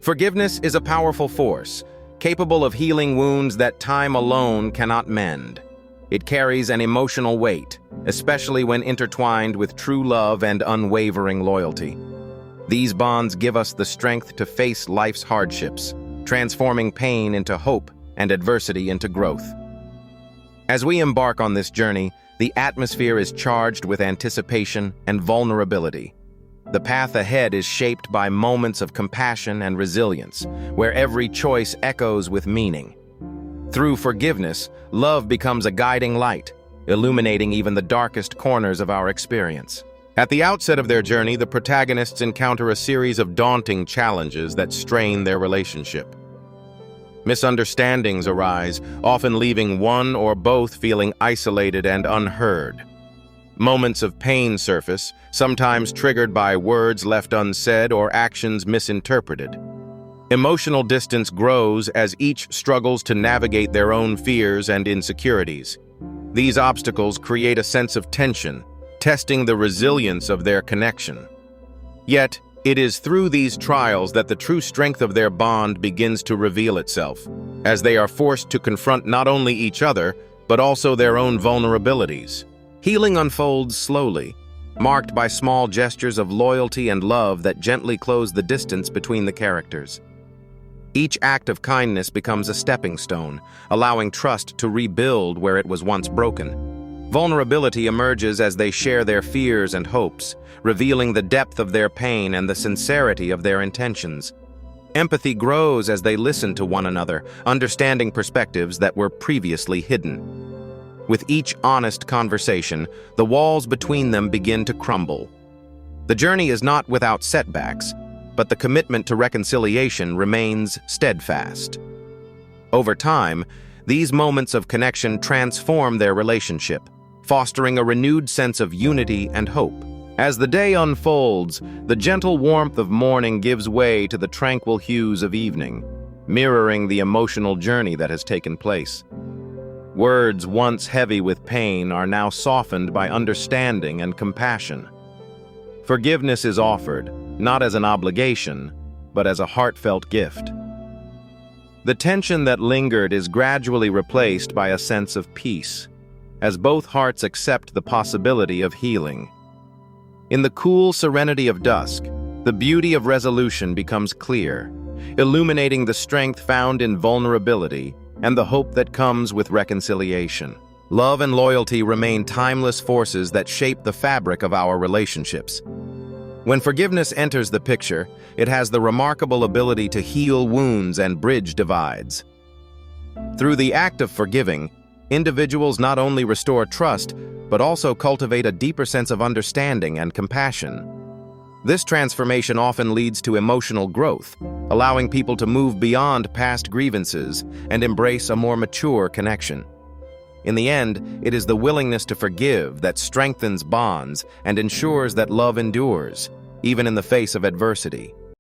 Forgiveness is a powerful force, capable of healing wounds that time alone cannot mend. It carries an emotional weight, especially when intertwined with true love and unwavering loyalty. These bonds give us the strength to face life's hardships, transforming pain into hope and adversity into growth. As we embark on this journey, the atmosphere is charged with anticipation and vulnerability. The path ahead is shaped by moments of compassion and resilience, where every choice echoes with meaning. Through forgiveness, love becomes a guiding light, illuminating even the darkest corners of our experience. At the outset of their journey, the protagonists encounter a series of daunting challenges that strain their relationship. Misunderstandings arise, often leaving one or both feeling isolated and unheard. Moments of pain surface, sometimes triggered by words left unsaid or actions misinterpreted. Emotional distance grows as each struggles to navigate their own fears and insecurities. These obstacles create a sense of tension, testing the resilience of their connection. Yet, it is through these trials that the true strength of their bond begins to reveal itself, as they are forced to confront not only each other, but also their own vulnerabilities. Healing unfolds slowly, marked by small gestures of loyalty and love that gently close the distance between the characters. Each act of kindness becomes a stepping stone, allowing trust to rebuild where it was once broken. Vulnerability emerges as they share their fears and hopes, revealing the depth of their pain and the sincerity of their intentions. Empathy grows as they listen to one another, understanding perspectives that were previously hidden. With each honest conversation, the walls between them begin to crumble. The journey is not without setbacks, but the commitment to reconciliation remains steadfast. Over time, these moments of connection transform their relationship, fostering a renewed sense of unity and hope. As the day unfolds, the gentle warmth of morning gives way to the tranquil hues of evening, mirroring the emotional journey that has taken place. Words once heavy with pain are now softened by understanding and compassion. Forgiveness is offered, not as an obligation, but as a heartfelt gift. The tension that lingered is gradually replaced by a sense of peace, as both hearts accept the possibility of healing. In the cool serenity of dusk, the beauty of resolution becomes clear, illuminating the strength found in vulnerability and the hope that comes with reconciliation. Love and loyalty remain timeless forces that shape the fabric of our relationships. When forgiveness enters the picture, it has the remarkable ability to heal wounds and bridge divides. Through the act of forgiving, individuals not only restore trust, but also cultivate a deeper sense of understanding and compassion. This transformation often leads to emotional growth, allowing people to move beyond past grievances and embrace a more mature connection. In the end, it is the willingness to forgive that strengthens bonds and ensures that love endures, even in the face of adversity.